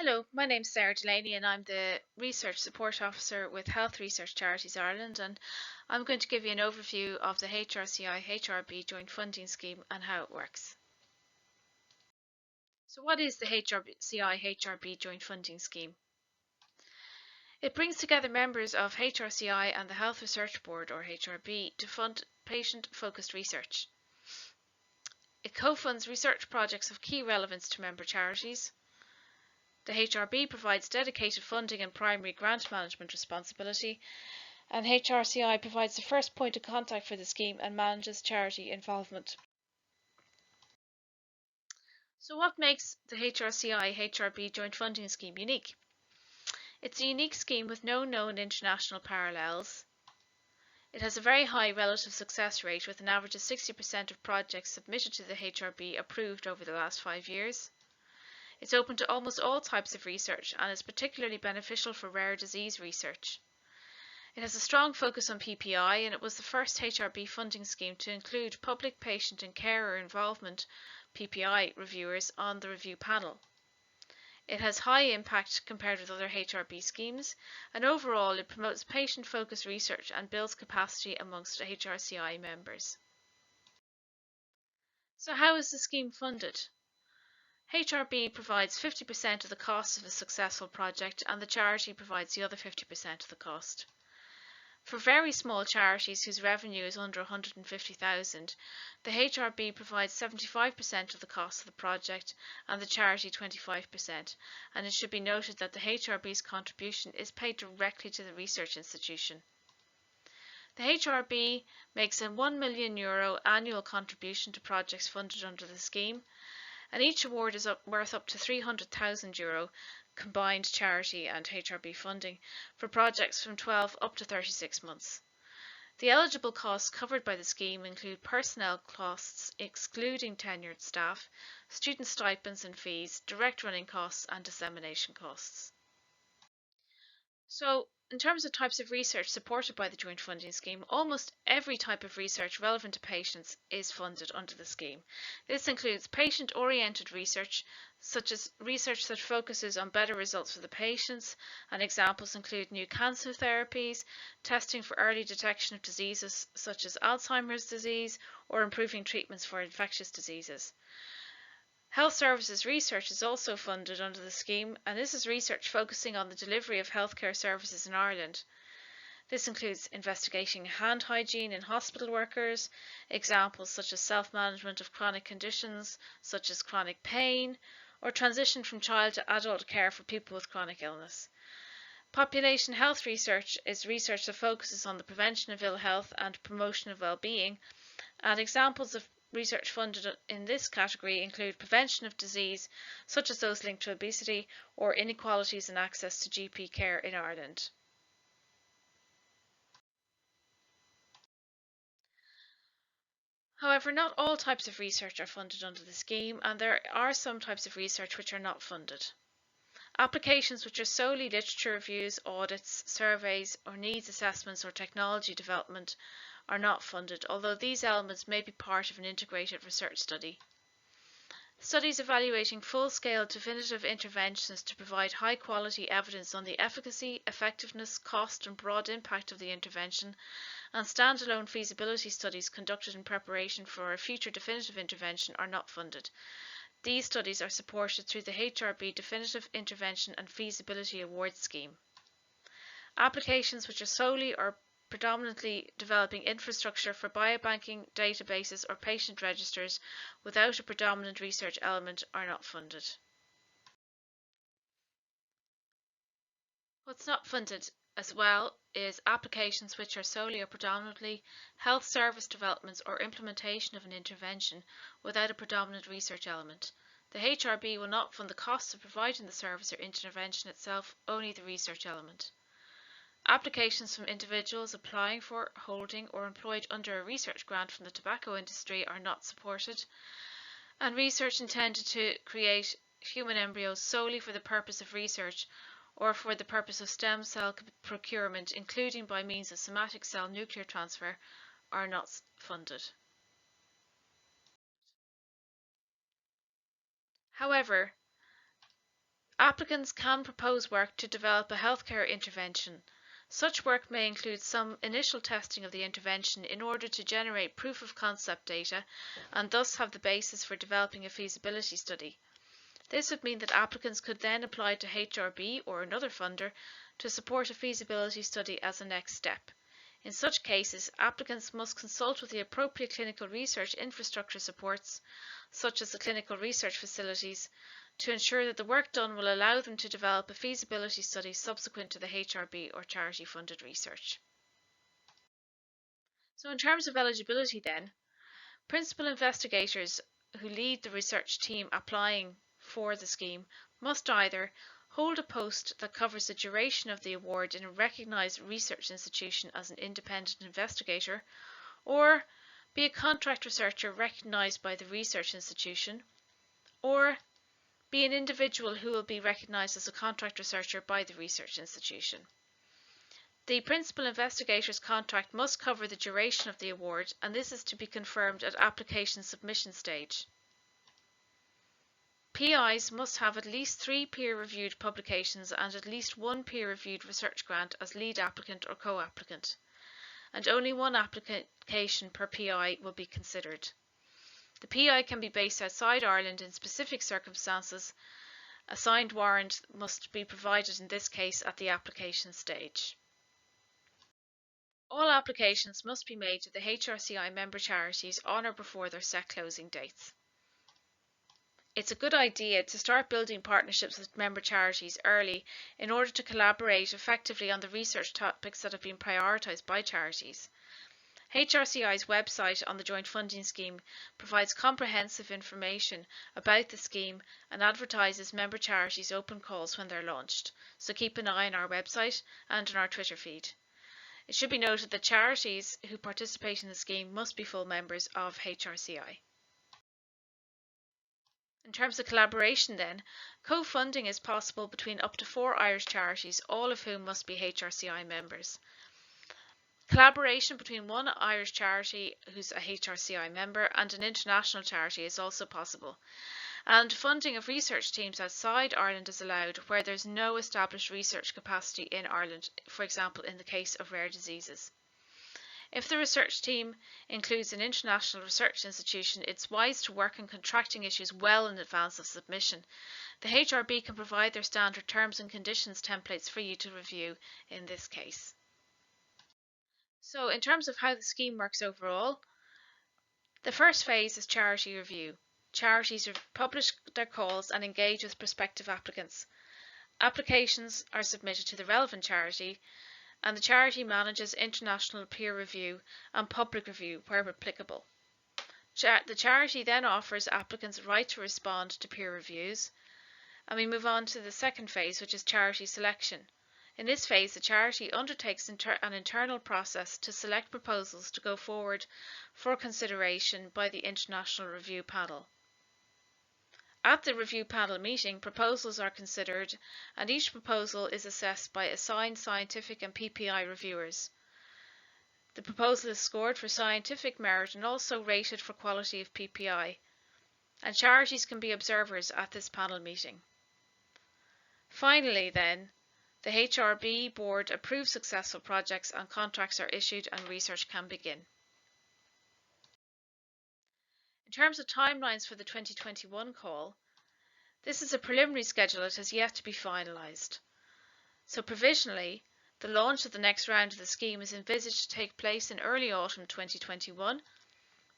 Hello, my name's Sarah Delaney and I'm the Research Support Officer with Health Research Charities Ireland, and I'm going to give you an overview of the HRCI HRB Joint Funding Scheme and how it works. So what is the HRCI HRB Joint Funding Scheme? It brings together members of HRCI and the Health Research Board, or HRB, to fund patient-focused research. It co-funds research projects of key relevance to member charities. The HRB provides dedicated funding and primary grant management responsibility, and HRCI provides the first point of contact for the scheme and manages charity involvement. So what makes the HRCI HRB Joint Funding Scheme unique? It's a unique scheme with no known international parallels. It has a very high relative success rate, with an average of 60% of projects submitted to the HRB approved over the last 5 years. It's open to almost all types of research and is particularly beneficial for rare disease research. It has a strong focus on PPI, and it was the first HRB funding scheme to include public, patient and carer involvement PPI reviewers on the review panel. It has high impact compared with other HRB schemes, and overall it promotes patient-focused research and builds capacity amongst HRCI members. So how is the scheme funded? HRB provides 50% of the cost of a successful project, and the charity provides the other 50% of the cost. For very small charities whose revenue is under 150,000, the HRB provides 75% of the cost of the project and the charity 25%, and it should be noted that the HRB's contribution is paid directly to the research institution. The HRB makes a €1 million annual contribution to projects funded under the scheme, and each award is worth up to €300,000 combined charity and HRB funding for projects from 12 up to 36 months. The eligible costs covered by the scheme include personnel costs excluding tenured staff, student stipends and fees, direct running costs and dissemination costs. So, in terms of types of research supported by the Joint Funding Scheme, almost every type of research relevant to patients is funded under the scheme. This includes patient-oriented research, such as research that focuses on better results for the patients, and examples include new cancer therapies, testing for early detection of diseases such as Alzheimer's disease, or improving treatments for infectious diseases. Health services research is also funded under the scheme, and this is research focusing on the delivery of healthcare services in Ireland. This includes investigating hand hygiene in hospital workers, examples such as self-management of chronic conditions such as chronic pain, or transition from child to adult care for people with chronic illness. Population health research is research that focuses on the prevention of ill health and promotion of well-being, and examples of research funded in this category include prevention of disease, such as those linked to obesity, or inequalities in access to GP care in Ireland. However, not all types of research are funded under the scheme, and there are some types of research which are not funded. Applications which are solely literature reviews, audits, surveys, or needs assessments or technology development are not funded, although these elements may be part of an integrated research study. Studies evaluating full-scale definitive interventions to provide high-quality evidence on the efficacy, effectiveness, cost and broad impact of the intervention, and standalone feasibility studies conducted in preparation for a future definitive intervention are not funded. These studies are supported through the HRB Definitive Intervention and Feasibility Award Scheme. Applications which are solely or predominantly developing infrastructure for biobanking databases or patient registers without a predominant research element are not funded. What's not funded as well is applications which are solely or predominantly health service developments or implementation of an intervention without a predominant research element. The HRB will not fund the costs of providing the service or intervention itself, only the research element. Applications from individuals applying for, holding or employed under a research grant from the tobacco industry are not supported, and research intended to create human embryos solely for the purpose of research or for the purpose of stem cell procurement, including by means of somatic cell nuclear transfer, are not funded. However, Applicants can propose work to develop a healthcare intervention. Such work may include some initial testing of the intervention in order to generate proof of concept data and thus have the basis for developing a feasibility study. This would mean that applicants could then apply to HRB or another funder to support a feasibility study as a next step. In such cases, applicants must consult with the appropriate clinical research infrastructure supports, such as the clinical research facilities, to ensure that the work done will allow them to develop a feasibility study subsequent to the HRB or charity-funded research. So in terms of eligibility then, principal investigators who lead the research team applying for the scheme must either hold a post that covers the duration of the award in a recognised research institution as an independent investigator, or be a contract researcher recognised by the research institution, or be an individual who will be recognised as a contract researcher by the research institution. The principal investigator's contract must cover the duration of the award, and this is to be confirmed at application submission stage. PIs must have at least 3 peer-reviewed publications and at least 1 peer-reviewed research grant as lead applicant or co-applicant, and only 1 application per PI will be considered. The PI can be based outside Ireland in specific circumstances. A signed warrant must be provided in this case at the application stage. All applications must be made to the HRCI member charities on or before their set closing dates. It's a good idea to start building partnerships with member charities early in order to collaborate effectively on the research topics that have been prioritised by charities. HRCI's website on the Joint Funding Scheme provides comprehensive information about the scheme and advertises member charities' open calls when they're launched, so keep an eye on our website and on our Twitter feed. It should be noted that charities who participate in the scheme must be full members of HRCI. In terms of collaboration then, co-funding is possible between up to 4 Irish charities, all of whom must be HRCI members. Collaboration between one Irish charity who's a HRCI member and an international charity is also possible. And funding of research teams outside Ireland is allowed where there's no established research capacity in Ireland, for example in the case of rare diseases. If the research team includes an international research institution, it's wise to work on contracting issues well in advance of submission. The HRB can provide their standard terms and conditions templates for you to review in this case. So in terms of how the scheme works overall, the first phase is charity review. Charities publish their calls and engage with prospective applicants. Applications are submitted to the relevant charity, and the charity manages international peer review and public review where applicable. The charity then offers applicants a right to respond to peer reviews, and we move on to the second phase, which is charity selection. In this phase, the charity undertakes an internal process to select proposals to go forward for consideration by the International Review Panel. At the review panel meeting, proposals are considered and each proposal is assessed by assigned scientific and PPI reviewers. The proposal is scored for scientific merit and also rated for quality of PPI, and charities can be observers at this panel meeting. Finally then, the HRB board approves successful projects and contracts are issued and research can begin. In terms of timelines for the 2021 call, this is a preliminary schedule that has yet to be finalised. So provisionally, the launch of the next round of the scheme is envisaged to take place in early autumn 2021,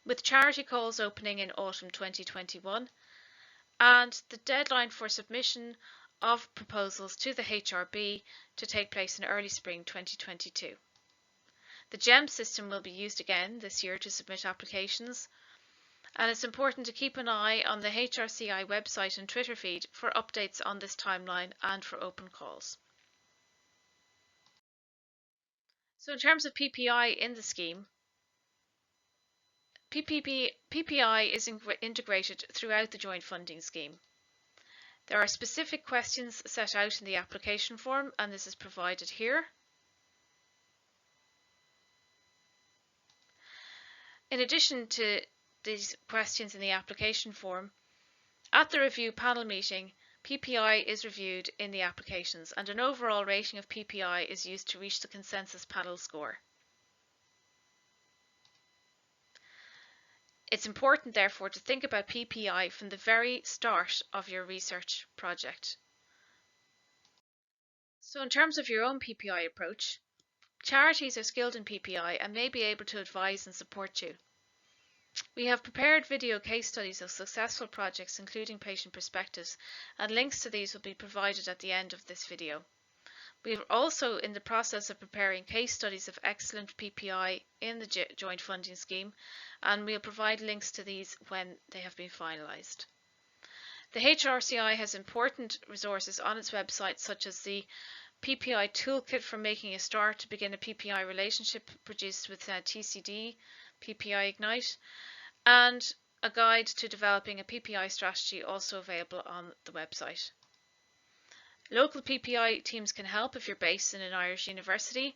with charity calls opening in autumn 2021, and the deadline for submission of proposals to the HRB to take place in early spring 2022. The GEM system will be used again this year to submit applications, and it's important to keep an eye on the HRCI website and Twitter feed for updates on this timeline and for open calls. So in terms of PPI in the scheme, PPI is integrated throughout the joint funding scheme. There are specific questions set out in the application form, and this is provided here. In addition to these questions in the application form, at the review panel meeting, PPI is reviewed in the applications, and an overall rating of PPI is used to reach the consensus panel score. It's important, therefore, to think about PPI from the very start of your research project. So in terms of your own PPI approach, charities are skilled in PPI and may be able to advise and support you. We have prepared video case studies of successful projects, including patient perspectives, and links to these will be provided at the end of this video. We are also in the process of preparing case studies of excellent PPI in the Joint Funding Scheme, and we'll provide links to these when they have been finalised. The HRCI has important resources on its website, such as the PPI Toolkit for Making a Start to Begin a PPI Relationship, produced with TCD, PPI Ignite, and a guide to developing a PPI strategy, also available on the website. Local PPI teams can help if you're based in an Irish university,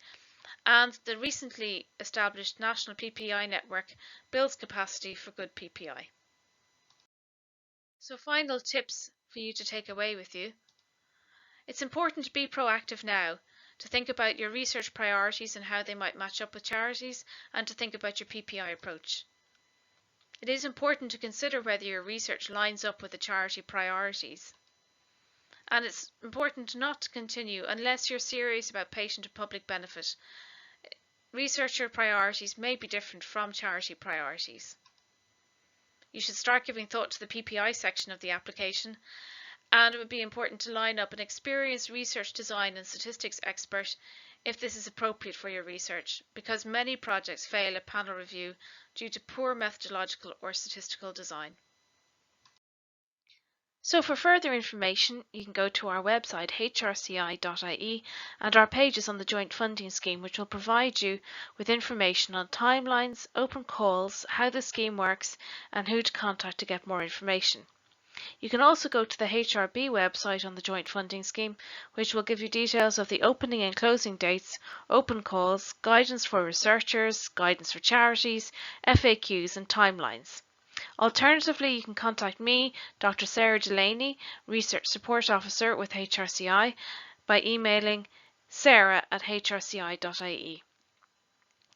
and the recently established National PPI Network builds capacity for good PPI. So final tips for you to take away with you. It's important to be proactive now, to think about your research priorities and how they might match up with charities, and to think about your PPI approach. It is important to consider whether your research lines up with the charity priorities. And it's important not to continue unless you're serious about patient and public benefit. Researcher priorities may be different from charity priorities. You should start giving thought to the PPI section of the application, and it would be important to line up an experienced research design and statistics expert if this is appropriate for your research, because many projects fail at panel review due to poor methodological or statistical design. So for further information, you can go to our website hrci.ie and our pages on the Joint Funding Scheme, which will provide you with information on timelines, open calls, how the scheme works, and who to contact to get more information. You can also go to the HRB website on the Joint Funding Scheme, which will give you details of the opening and closing dates, open calls, guidance for researchers, guidance for charities, FAQs and timelines. Alternatively, you can contact me, Dr. Sarah Delaney, Research Support Officer with HRCI, by emailing sarah@hrci.ie.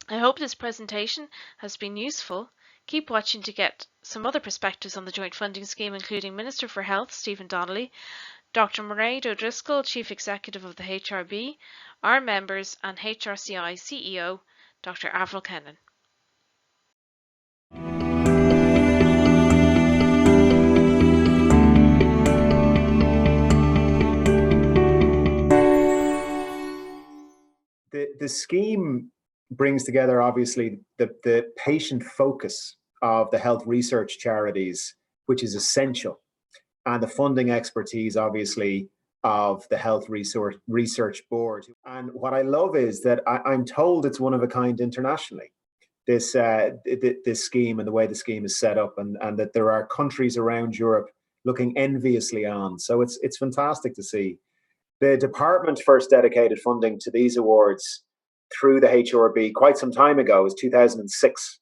I hope this presentation has been useful. Keep watching to get some other perspectives on the Joint Funding Scheme, including Minister for Health, Stephen Donnelly, Dr. Mairead O'Driscoll, Chief Executive of the HRB, our members, and HRCI CEO, Dr. Avril Kennan. The scheme brings together, obviously, the patient focus of the health research charities, which is essential, and the funding expertise, obviously, of the Health Research Board. And what I love is that I'm told it's one of a kind internationally, this scheme and the way the scheme is set up, and that there are countries around Europe looking enviously on. So it's fantastic to see. The department first dedicated funding to these awards through the HRB quite some time ago, was 2006.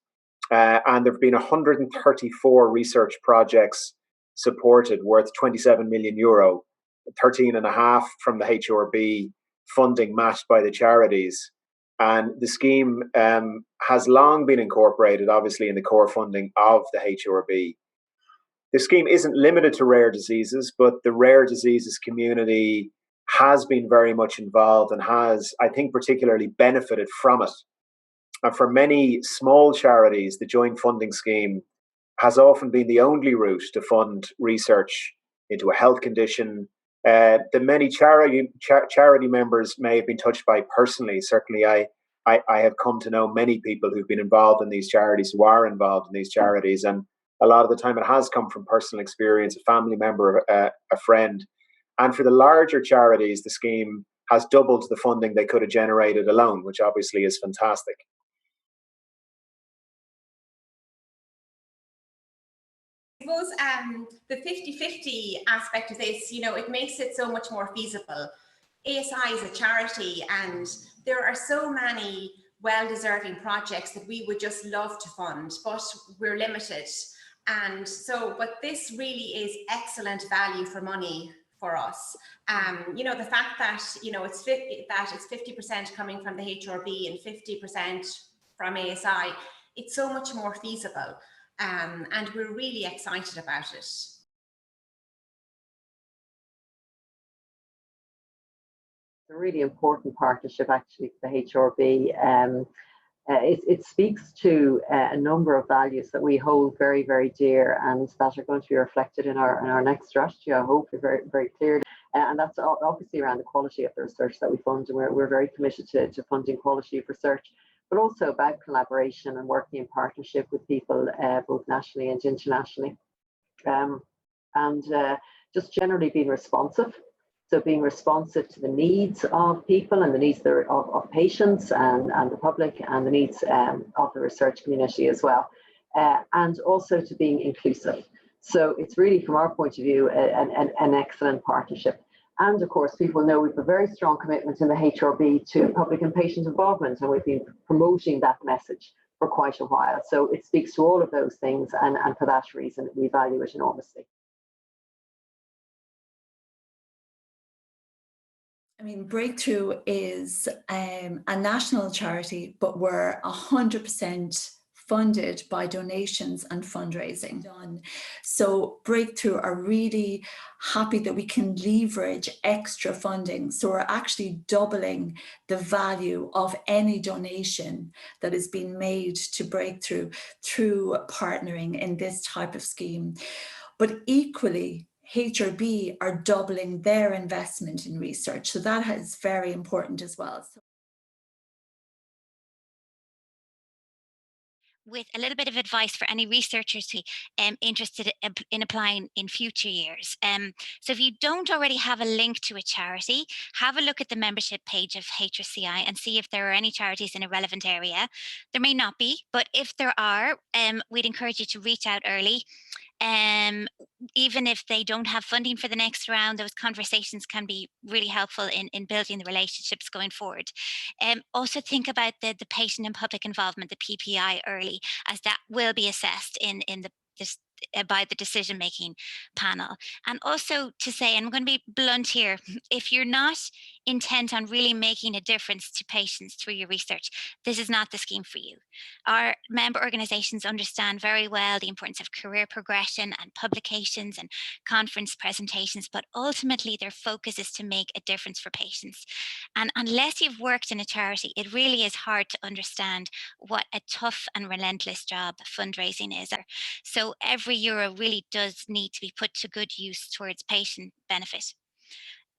And there have been 134 research projects supported worth €27 million, 13.5 from the HRB funding matched by the charities. And the scheme has long been incorporated, obviously, in the core funding of the HRB. The scheme isn't limited to rare diseases, but the rare diseases community has been very much involved and has, I think, particularly benefited from it. And for many small charities, the Joint Funding Scheme has often been the only route to fund research into a health condition. The many charity members may have been touched by personally. Certainly, I have come to know many people who've been involved in these charities, who are involved in these charities. And a lot of the time it has come from personal experience, a family member, a friend. And for the larger charities, the scheme has doubled the funding they could have generated alone, which obviously is fantastic. I suppose the 50-50 aspect of this, it makes it so much more feasible. ASI is a charity, and there are so many well-deserving projects that we would just love to fund, but we're limited. And so, but this really is excellent value for money for us. You know, the fact that, you know, it's 50% coming from the HRB and 50% from ASI, it's so much more feasible, and we're really excited about it. A really important partnership actually for the HRB. It speaks to a number of values that we hold very, very dear, and that are going to be reflected in our next strategy, I hope, very, very clearly. And that's obviously around the quality of the research that we fund, and we're very committed to funding quality of research, but also about collaboration and working in partnership with people both nationally and internationally. Just generally being responsive. So being responsive to the needs of people and the needs of patients and the public, and the needs of the research community as well. And also to being inclusive. So it's really, from our point of view, an excellent partnership. And of course, people know we have a very strong commitment in the HRB to public and patient involvement, and we've been promoting that message for quite a while. So it speaks to all of those things, and for that reason, we value it enormously. I mean, Breakthrough is a national charity, but we're 100% funded by donations and fundraising done. So Breakthrough are really happy that we can leverage extra funding. So we're actually doubling the value of any donation that is being made to Breakthrough through partnering in this type of scheme. But equally, HRB are doubling their investment in research. So that is very important as well. With a little bit of advice for any researchers who interested in applying in future years. So if you don't already have a link to a charity, have a look at the membership page of HRCI and see if there are any charities in a relevant area. There may not be, but if there are, we'd encourage you to reach out early. Even if they don't have funding for the next round, those conversations can be really helpful in building the relationships going forward. Also think about the patient and public involvement, the PPI, early, as that will be assessed by the decision-making panel. And also to say, and I'm going to be blunt here, if you're not intent on really making a difference to patients through your research, this is not the scheme for you. Our member organizations understand very well the importance of career progression and publications and conference presentations, but ultimately their focus is to make a difference for patients. And unless you've worked in a charity, it really is hard to understand what a tough and relentless job fundraising is. So every euro really does need to be put to good use towards patient benefit.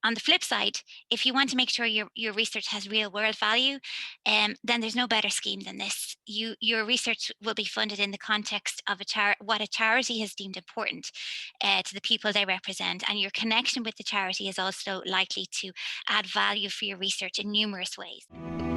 On the flip side, if you want to make sure your research has real world value, then there's no better scheme than this. Your research will be funded in the context of what a charity has deemed important to the people they represent, and your connection with the charity is also likely to add value for your research in numerous ways.